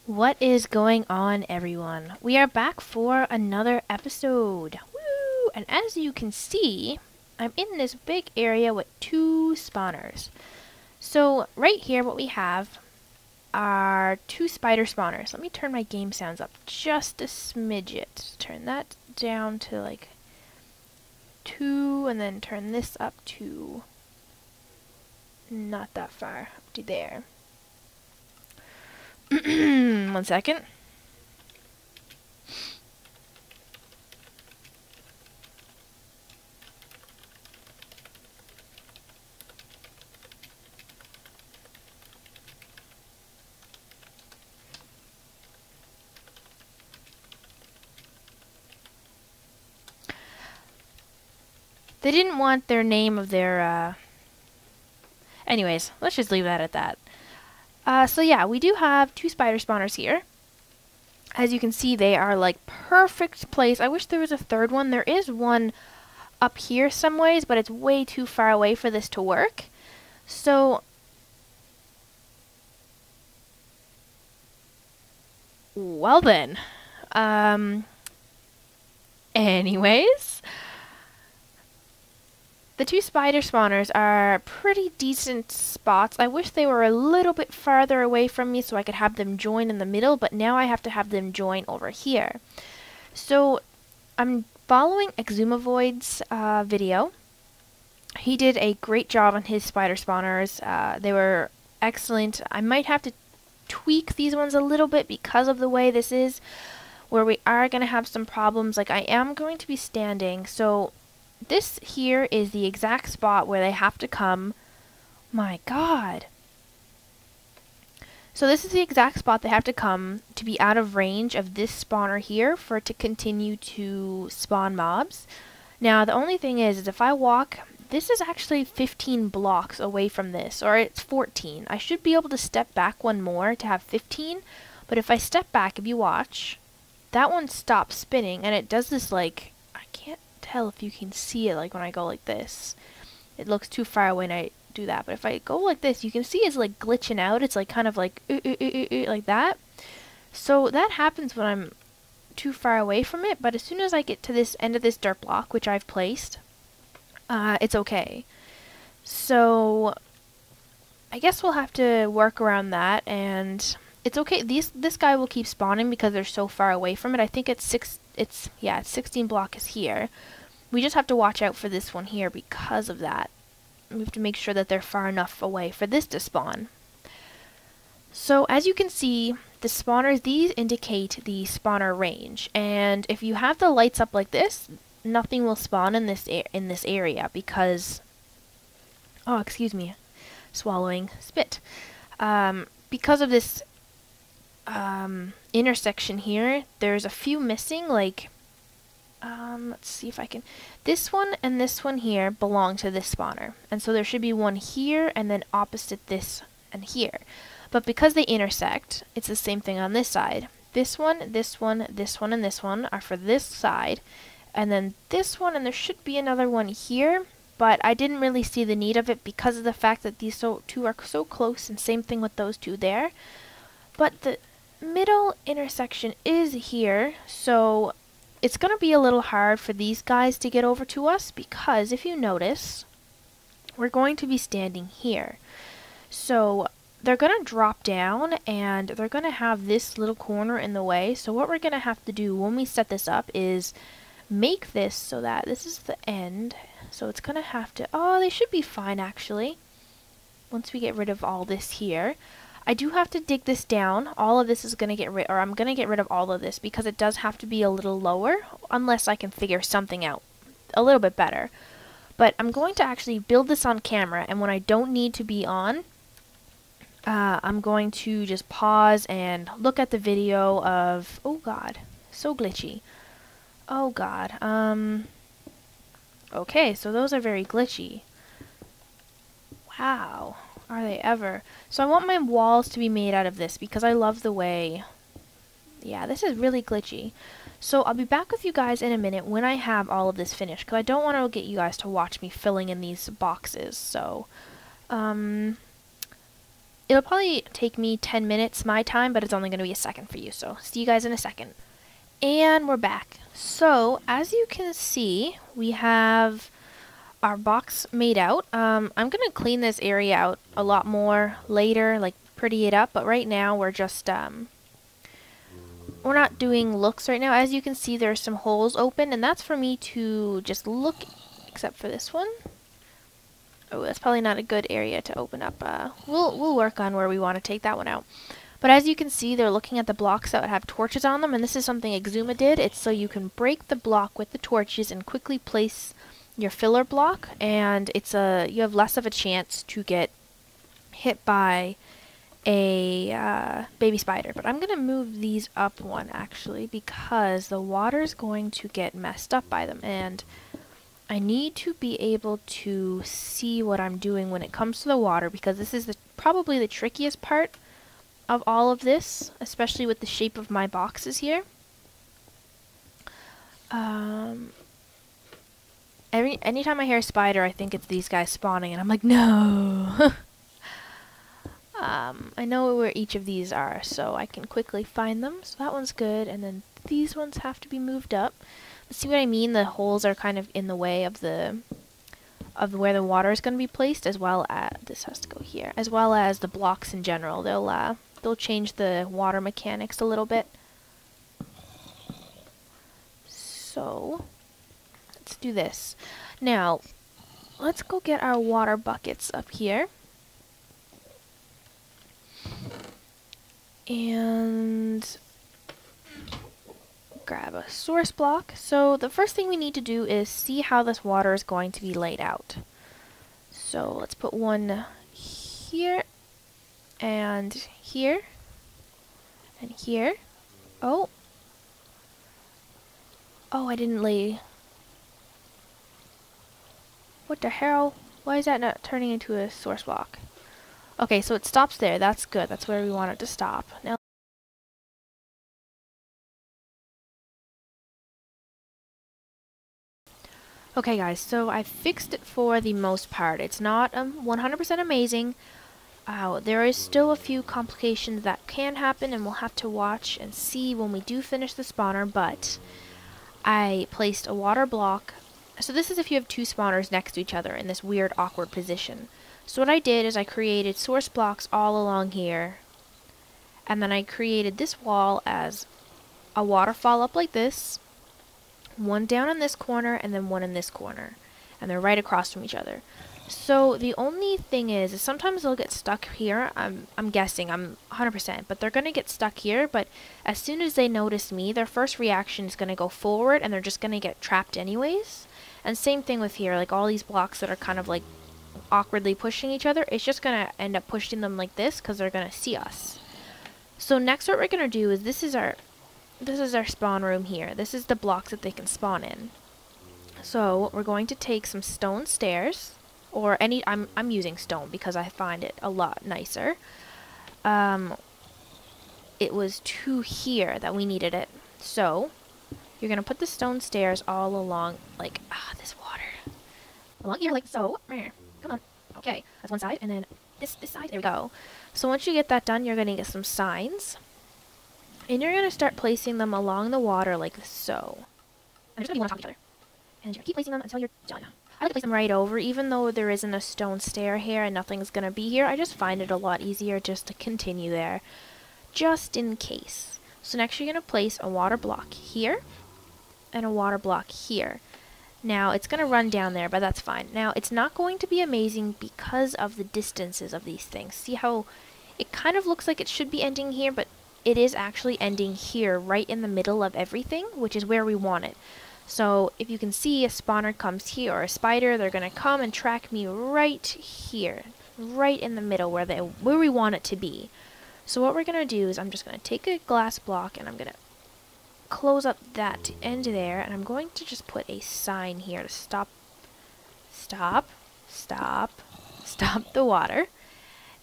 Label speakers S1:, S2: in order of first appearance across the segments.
S1: What is going on, everyone? We are back for another episode. Woo! And as you can see, I'm in this big area with two spawners. So right here what we have are two spider spawners. Let me turn my game sounds up just a smidget. Turn that down to like 2 and then turn this up to not that far, up to there. 1 second. They didn't want their name of their, Anyways, let's just leave that at that. So yeah, we do have two spider spawners here. As you can see, they are like perfect place. I wish there was a third one. There is one up here some ways, but it's way too far away for this to work. So, well then. Anyways. The two spider spawners are pretty decent spots. I wish they were a little bit farther away from me so I could have them join in the middle, but now I have to have them join over here. So I'm following Exumavoid's video. He did a great job on his spider spawners. They were excellent. I might have to tweak these ones a little bit because of the way this is, where we are going to have some problems. Like, I am going to be standing, so this here is the exact spot where they have to come. My god. So this is the exact spot they have to come to be out of range of this spawner here for it to continue to spawn mobs. Now the only thing is if I walk, this is actually 15 blocks away from this, or it's 14. I should be able to step back one more to have 15, but if I step back, if you watch, that one stops spinning and it does this like, I can't tell if you can see it like when I go like this. It looks too far away when I do that, but if I go like this, you can see it's like glitching out. It's like kind of like like that. So that happens when I'm too far away from it, but as soon as I get to this end of this dirt block, which I've placed, it's okay. So I guess we'll have to work around that, and it's okay. This guy will keep spawning because they're so far away from it. I think it's 16 block is here. We just have to watch out for this one here because of that. We have to make sure that they're far enough away for this to spawn. So as you can see, the spawners, these indicate the spawner range. And if you have the lights up like this, nothing will spawn in this area because, oh, excuse me, swallowing spit. Because of this intersection here, there's a few missing, like, let's see if I can, this one and this one here belong to this spawner, and so there should be one here and then opposite this and here, but because they intersect, it's the same thing on this side. This one, this one, this one, and this one are for this side, and then this one, and there should be another one here, but I didn't really see the need of it because of the fact that these two are so close, and same thing with those two there. But the middle intersection is here, so it's going to be a little hard for these guys to get over to us because if you notice, we're going to be standing here. So they're going to drop down and they're going to have this little corner in the way. So what we're going to have to do when we set this up is make this so that this is the end. So it's going to have to, oh, they should be fine actually. Once we get rid of all this here. I do have to dig this down. All of this is going to get rid, or I'm going to get rid of all of this because it does have to be a little lower unless I can figure something out a little bit better. But I'm going to actually build this on camera, and when I don't need to be on, I'm going to just pause and look at the video of, oh god, so glitchy. Oh god, okay, so those are very glitchy. Wow. Are they ever? So I want my walls to be made out of this because I love the way, yeah, this is really glitchy. So I'll be back with you guys in a minute when I have all of this finished because I don't want to get you guys to watch me filling in these boxes. So it'll probably take me 10 minutes my time, but it's only going to be a second for you. So see you guys in a second. And we're back. So as you can see, we have our box made out. I'm going to clean this area out a lot more later, like pretty it up, but right now we're just we're not doing looks right now. As you can see, there's some holes open, and that's for me to just look, except for this one. Oh, that's probably not a good area to open up. We'll work on where we want to take that one out. But as you can see, they're looking at the blocks that would have torches on them, and this is something Exuma did. It's so you can break the block with the torches and quickly place your filler block, and you have less of a chance to get hit by a baby spider. But I'm going to move these up one, actually, because the water's going to get messed up by them, and I need to be able to see what I'm doing when it comes to the water, because this is probably the trickiest part of all of this, especially with the shape of my boxes here. Anytime I hear a spider, I think it's these guys spawning, and I'm like, no! I know where each of these are, so I can quickly find them. So that one's good, and then these ones have to be moved up. See what I mean? The holes are kind of in the way of where the water is going to be placed, as well as this has to go here, as well as the blocks in general. They'll change the water mechanics a little bit. So let's do this. Now let's go get our water buckets up here. And grab a source block. So the first thing we need to do is see how this water is going to be laid out. So let's put one here, and here, and here. Oh, I didn't lay. What the hell? Why is that not turning into a source block? Okay, so it stops there. That's good. That's where we want it to stop. Now, okay guys, so I fixed it for the most part. It's not 100% amazing. There is still a few complications that can happen, and we'll have to watch and see when we do finish the spawner, but I placed a water block. So this is if you have two spawners next to each other in this weird awkward position. So what I did is I created source blocks all along here, and then I created this wall as a waterfall up like this, one down in this corner, and then one in this corner, and they're right across from each other. So the only thing is sometimes they'll get stuck here. I'm guessing, I'm 100%, but they're gonna get stuck here. But as soon as they notice me, their first reaction is gonna go forward, and they're just gonna get trapped anyways. And same thing with here, like all these blocks that are kind of like awkwardly pushing each other, it's just gonna end up pushing them like this because they're gonna see us. So next what we're gonna do is this is our spawn room here. This is the blocks that they can spawn in. So we're going to take some stone stairs, or I'm using stone because I find it a lot nicer. It was 2 here that we needed it. So you're gonna put the stone stairs all along, like this water along here, like so. Come on. Okay, that's one side, and then this side. There we go. So once you get that done, you're gonna get some signs, and you're gonna start placing them along the water like so. And there's gonna be one on top of each other, and you're gonna keep placing them until you're done. I like to place them right over, even though there isn't a stone stair here and nothing's gonna be here. I just find it a lot easier just to continue there, just in case. So next you're gonna place a water block here, and a water block here. Now, it's going to run down there, but that's fine. Now, it's not going to be amazing because of the distances of these things. See how it kind of looks like it should be ending here, but it is actually ending here, right in the middle of everything, which is where we want it. So, if you can see a spawner comes here, or a spider, they're going to come and track me right here, right in the middle where we want it to be. So what we're going to do is I'm just going to take a glass block, and I'm going to close up that end there, and I'm going to just put a sign here to stop the water.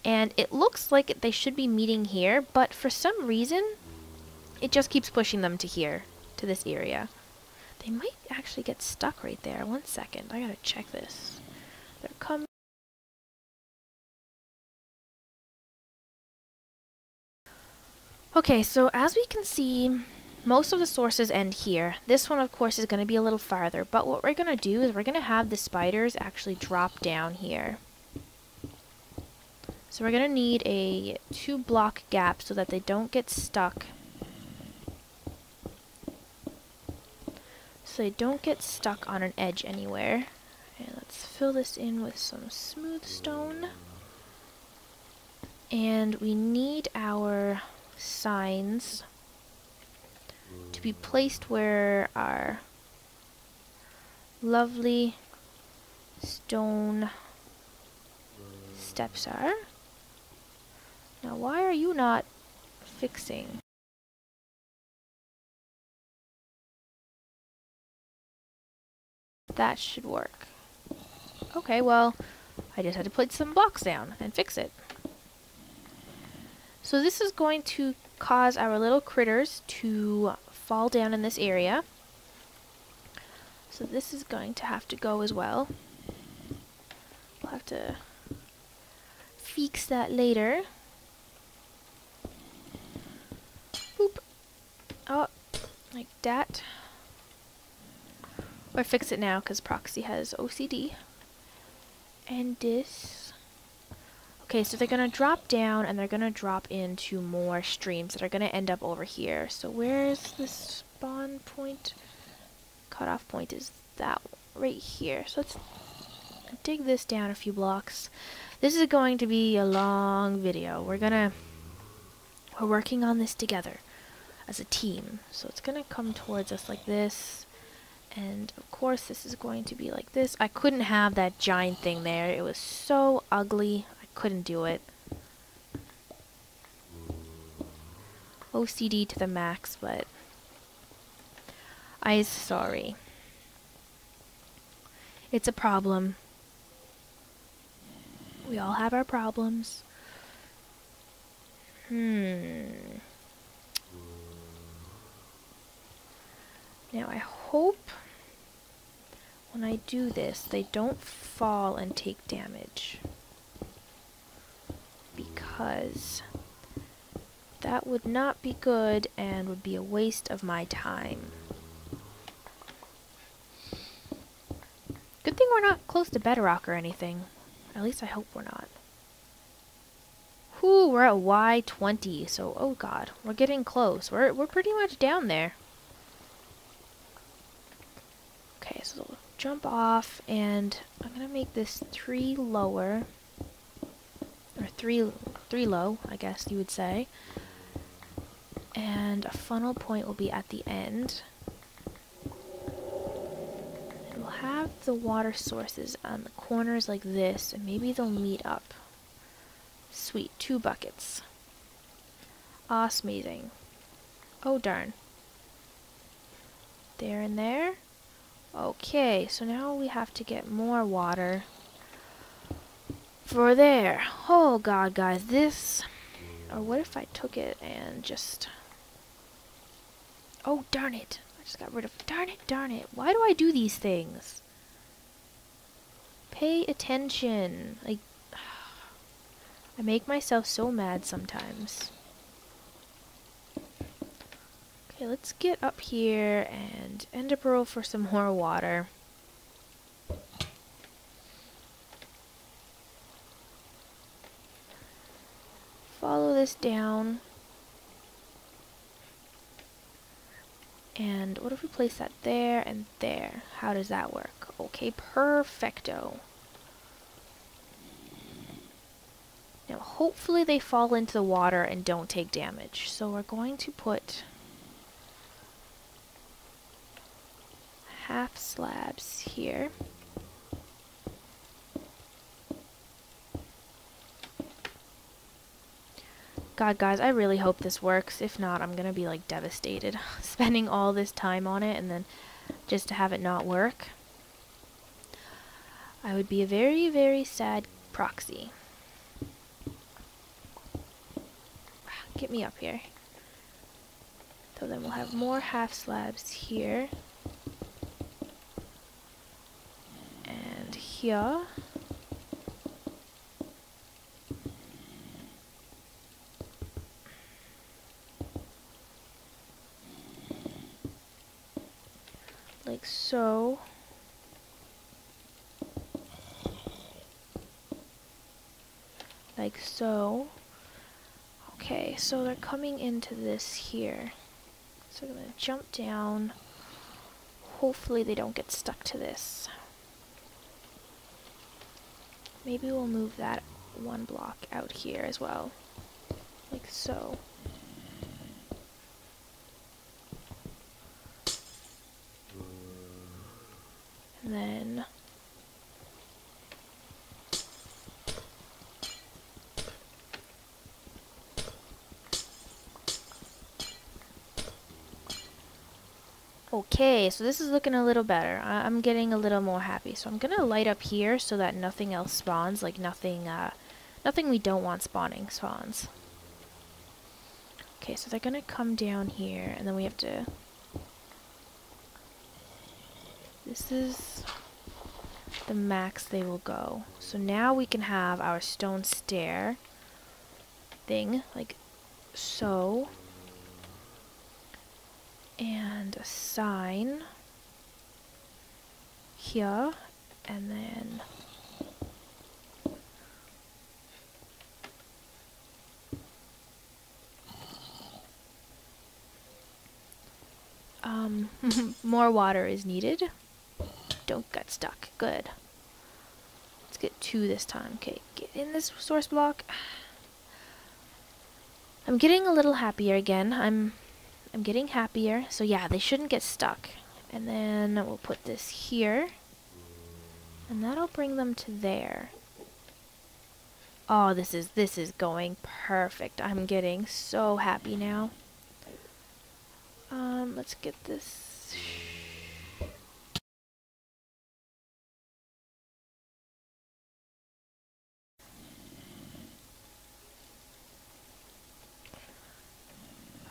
S1: And it looks like they should be meeting here, but for some reason it just keeps pushing them to here, to this area. They might actually get stuck right there. One second, I gotta check this. They're coming. Okay, so as we can see, most of the sources end here. This one, of course, is going to be a little farther, but what we're going to do is we're going to have the spiders actually drop down here. So we're going to need a 2-block gap so that they don't get stuck. So they don't get stuck on an edge anywhere. And let's fill this in with some smooth stone. And we need our signs to be placed where our lovely stone steps are. Now, why are you not fixing? That should work. Okay, well, I just had to put some blocks down and fix it. So this is going to cause our little critters to fall down in this area. So this is going to have to go as well. We'll have to fix that later. Boop. Oh, like that. Or fix it now because Proxy has OCD. And this. Okay, so they're going to drop down and they're going to drop into more streams that are going to end up over here. So where's the spawn point? Cutoff point is that right here. So let's dig this down a few blocks. This is going to be a long video. We're working on this together as a team. So it's going to come towards us like this. And of course this is going to be like this. I couldn't have that giant thing there. It was so ugly. I couldn't do it. OCD to the max, but I'm sorry. It's a problem. We all have our problems. Now I hope when I do this, they don't fall and take damage. Because that would not be good and would be a waste of my time. Good thing we're not close to bedrock or anything. At least I hope we're not. Whew, we're at Y20, so oh god, we're getting close. We're pretty much down there. Okay, so we'll jump off, and I'm gonna make this 3 lower, or three low, I guess you would say. And a funnel point will be at the end. And we'll have the water sources on the corners like this, and maybe they'll meet up. Sweet, 2 buckets. Awesomazing. Oh darn. There and there. Okay, so now we have to get more water for there. Oh god, guys, this... Or what if I took it and just... Oh, darn it. I just got rid of... Darn it. Why do I do these things? Pay attention. Like... I make myself so mad sometimes. Okay, let's get up here and end a burrow for some more water. Follow this down. And what if we place that there and there? How does that work? Okay, perfecto. Now hopefully they fall into the water and don't take damage. So we're going to put half slabs here. God, guys, I really hope this works. If not, I'm gonna be like devastated. Spending all this time on it and then just to have it not work. I would be a very, very sad Proxy. Get me up here. So then we'll have more half slabs here. And here. like so. Like so. Okay, so they're coming into this here. So I'm gonna jump down. Hopefully they don't get stuck to this. Maybe we'll move that one block out here as well. Like so. And then okay, so this is looking a little better. I'm getting a little more happy. So I'm gonna light up here so that nothing else spawns, like nothing we don't want spawning spawns. Okay, so they're gonna come down here, and then we have to... This is the max they will go. So now we can have our stone stair thing, like so. And a sign here, and then more water is needed. Don't get stuck. Good. Let's get 2 this time. Okay, get in this source block. I'm getting a little happier again. I'm getting happier. So yeah, they shouldn't get stuck. And then we'll put this here. And that'll bring them to there. Oh, this is going perfect. I'm getting so happy now. Let's get this.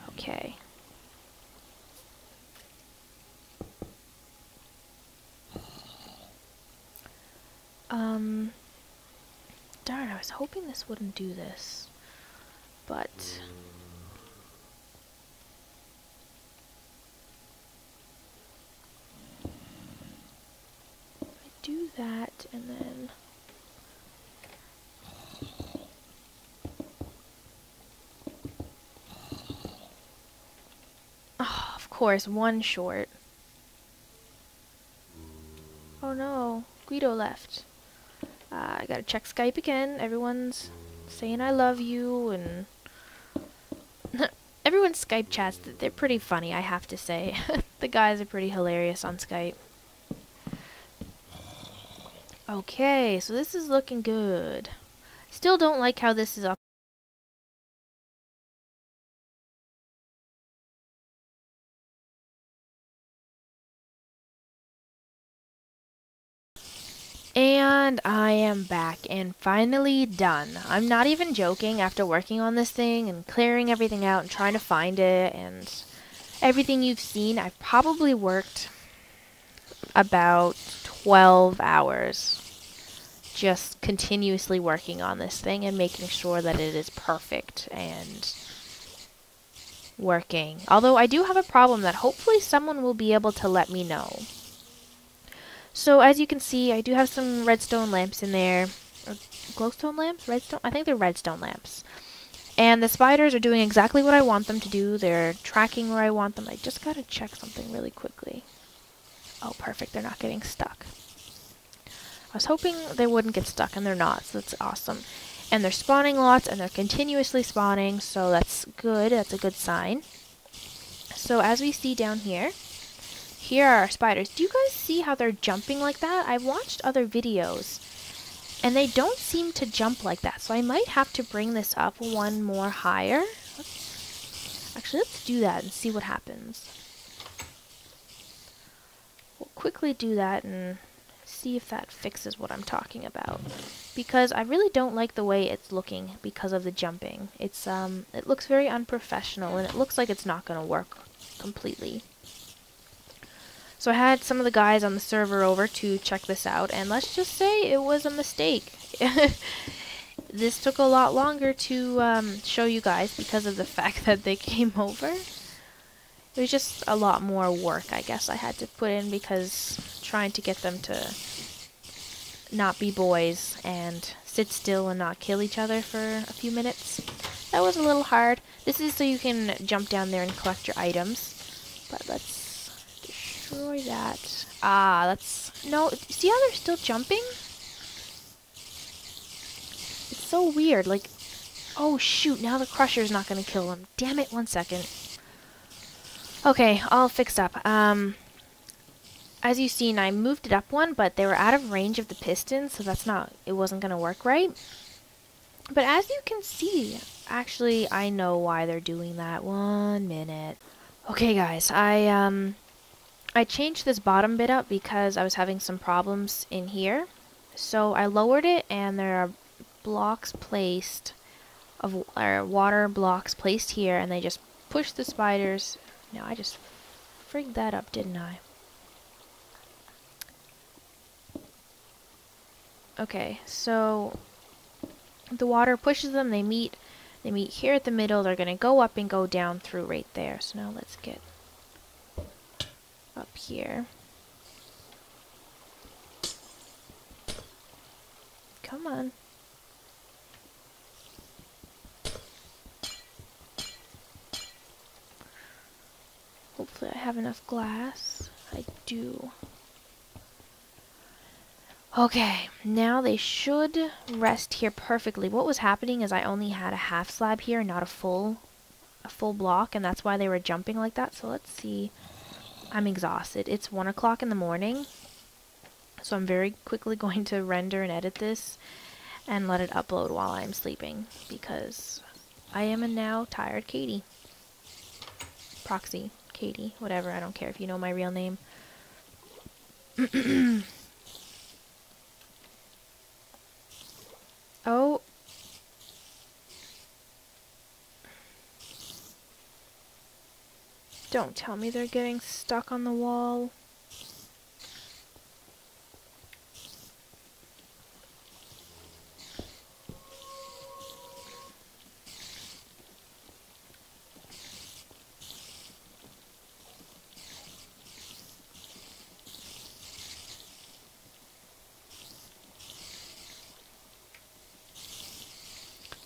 S1: Okay. Darn, I was hoping this wouldn't do this. But I do that and then oh, of course, one short. Oh no, Guido left. I gotta check Skype again. Everyone's saying I love you, and everyone's Skype chats, they're pretty funny, I have to say. The guys are pretty hilarious on Skype. Okay, so this is looking good. Still don't like how this is up. And I am back and finally done. I'm not even joking. After working on this thing and clearing everything out and trying to find it and everything you've seen, I've probably worked about 12 hours just continuously working on this thing and making sure that it is perfect and working. Although I do have a problem that hopefully someone will be able to let me know. So as you can see, I do have some redstone lamps in there. Or glowstone lamps? Redstone? I think they're redstone lamps. And the spiders are doing exactly what I want them to do. They're tracking where I want them. I just gotta check something really quickly. Oh, perfect. They're not getting stuck. I was hoping they wouldn't get stuck, and they're not, so that's awesome. And they're spawning lots, and they're continuously spawning, so that's good. That's a good sign. So as we see down here, here are our spiders. Do you guys see how they're jumping like that? I've watched other videos, and they don't seem to jump like that. So I might have to bring this up one more higher. Let's do that and see what happens. We'll quickly do that and see if that fixes what I'm talking about. Because I really don't like the way it's looking because of the jumping. It's it looks very unprofessional, and it looks like it's not going to work completely. So I had some of the guys on the server over to check this out, and let's just say it was a mistake. This took a lot longer to show you guys because of the fact that they came over. It was just a lot more work, I guess, I had to put in because trying to get them to not be boys and sit still and not kill each other for a few minutes. That was a little hard. This is so you can jump down there and collect your items. But let's destroy that. Ah, that's... No, see how they're still jumping? It's so weird, like... Oh shoot, now the crusher's not gonna kill them. Damn it, 1 second. Okay, all fixed up. As you've seen, I moved it up one, but they were out of range of the pistons, so that's not... It wasn't gonna work right. But as you can see, actually, I know why they're doing that. 1 minute. Okay, guys, I changed this bottom bit up because I was having some problems in here. So I lowered it, and there are blocks placed of water blocks placed here, and they just push the spiders. Now I just frigged that up, didn't I? Okay, so the water pushes them. They meet here at the middle. They're gonna go up and go down through right there. So now let's get up here. Come on. Hopefully I have enough glass. I do. Okay, now they should rest here perfectly. What was happening is I only had a half slab here, not a full block, and that's why they were jumping like that. So let's see. I'm exhausted. It's 1 o'clock in the morning, so I'm very quickly going to render and edit this and let it upload while I'm sleeping, because I am a now tired Katie. Proxy, Katie, whatever, I don't care if you know my real name. Oh. Don't tell me they're getting stuck on the wall.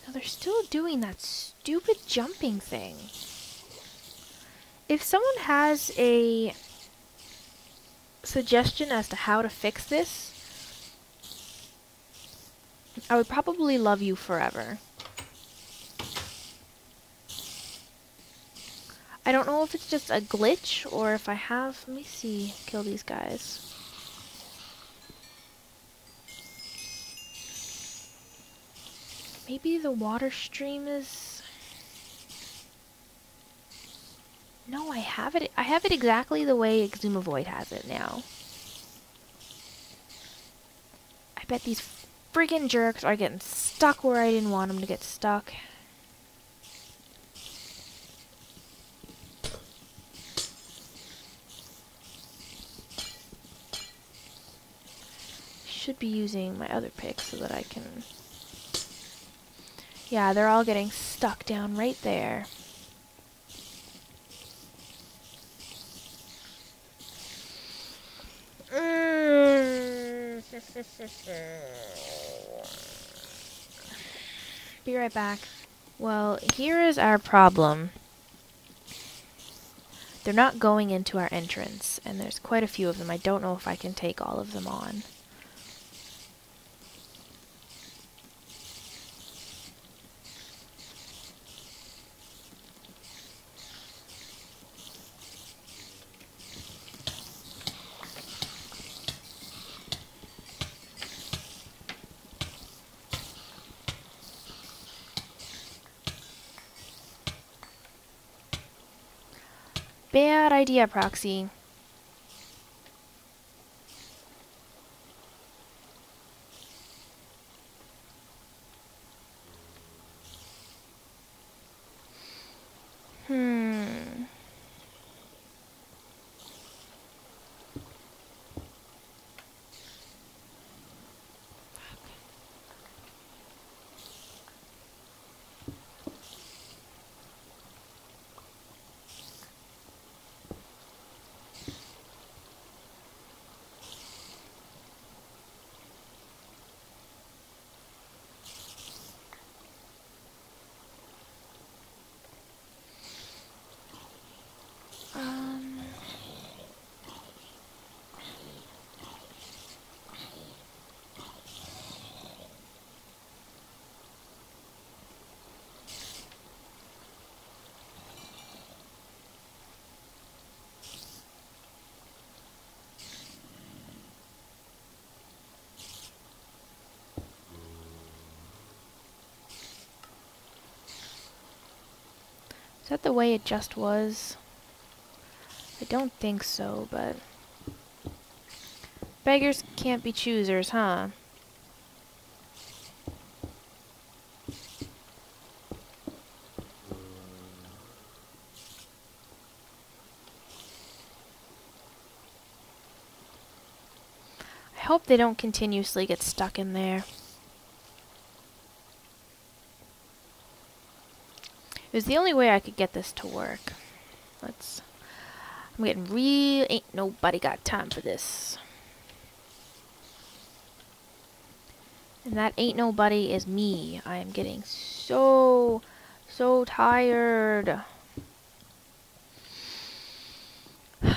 S1: Now they're still doing that stupid jumping thing. If someone has a suggestion as to how to fix this, I would probably love you forever. I don't know if it's just a glitch or if I have... Let me see. Kill these guys. Maybe the water stream is... No, I have it. I have it exactly the way Exuma Void has it now. I bet these friggin' jerks are getting stuck where I didn't want them to get stuck. Should be using my other pick so that I can... Yeah, they're all getting stuck down right there. Be right back. Well, here is our problem. They're not going into our entrance, and there's quite a few of them. I don't know if I can take all of them on. Bad idea, Proxy. Is that the way it just was? I don't think so, but... Beggars can't be choosers, huh? I hope they don't continuously get stuck in there. It was the only way I could get this to work. I'm getting real... Ain't nobody got time for this. And that ain't nobody is me. I am getting so tired.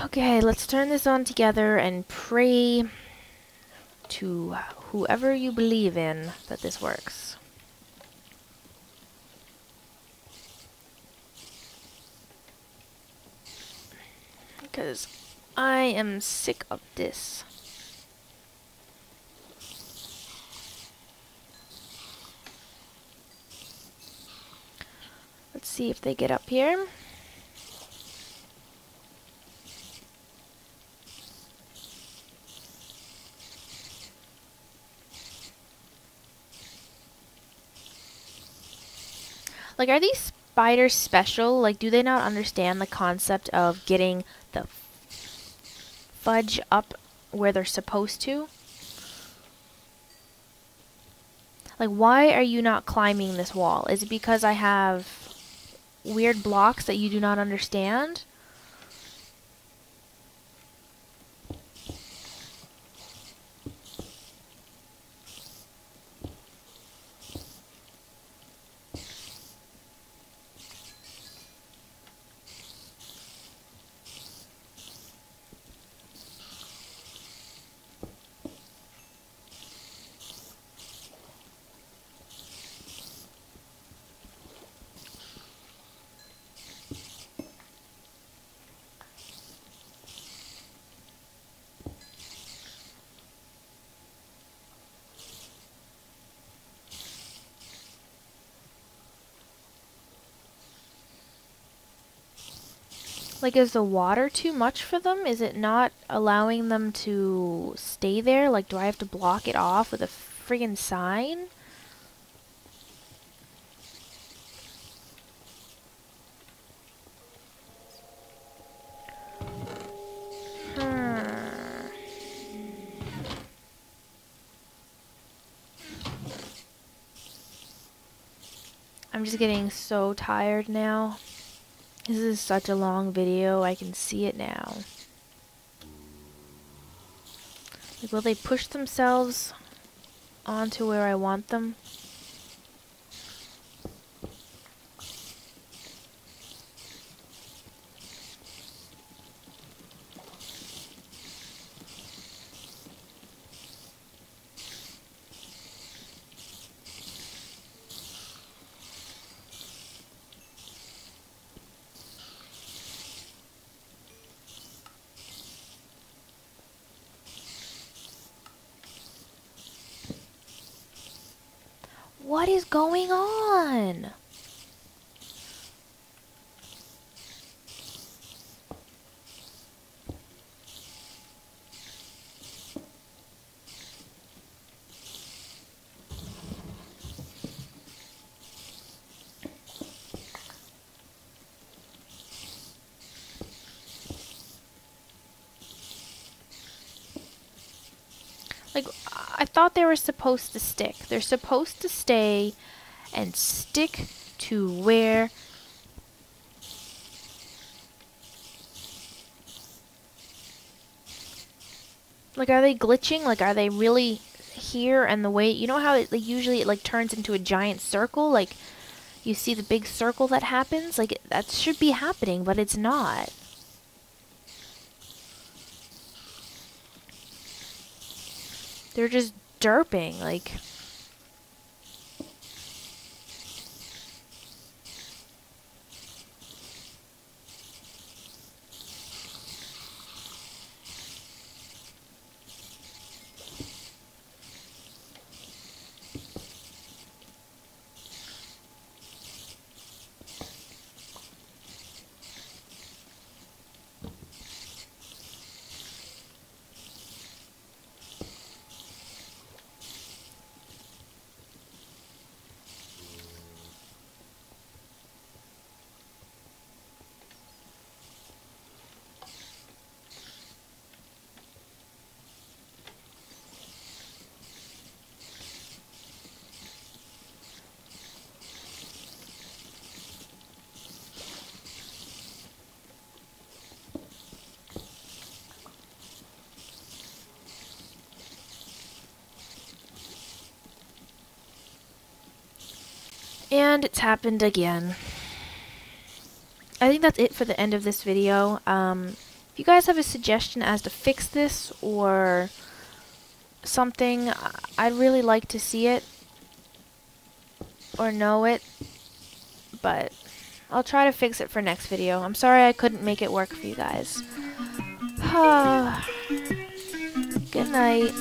S1: Okay, let's turn this on together and pray to whoever you believe in that this works. Because I am sick of this. Let's see if they get up here. Like, are these spiders special? Like, do they not understand the concept of getting the fudge up where they're supposed to? Like, why are you not climbing this wall? Is it because I have weird blocks that you do not understand? Like, is the water too much for them? Is it not allowing them to stay there? Like, do I have to block it off with a friggin' sign? I'm just getting so tired now. This is such a long video, I can see it now. Like, will they push themselves onto where I want them? What is going on? Like, I thought they were supposed to stick. They're supposed to stay and stick to where... Like, are they glitching? Like, are they really here and the way... You know how it, like, usually it, like, turns into a giant circle? Like, you see the big circle that happens? Like, that should be happening, but it's not. They're just derping, like... And it's happened again. I think that's it for the end of this video. If you guys have a suggestion as to fix this or something, I'd really like to see it or know it, but I'll try to fix it for next video. I'm sorry I couldn't make it work for you guys. Good night.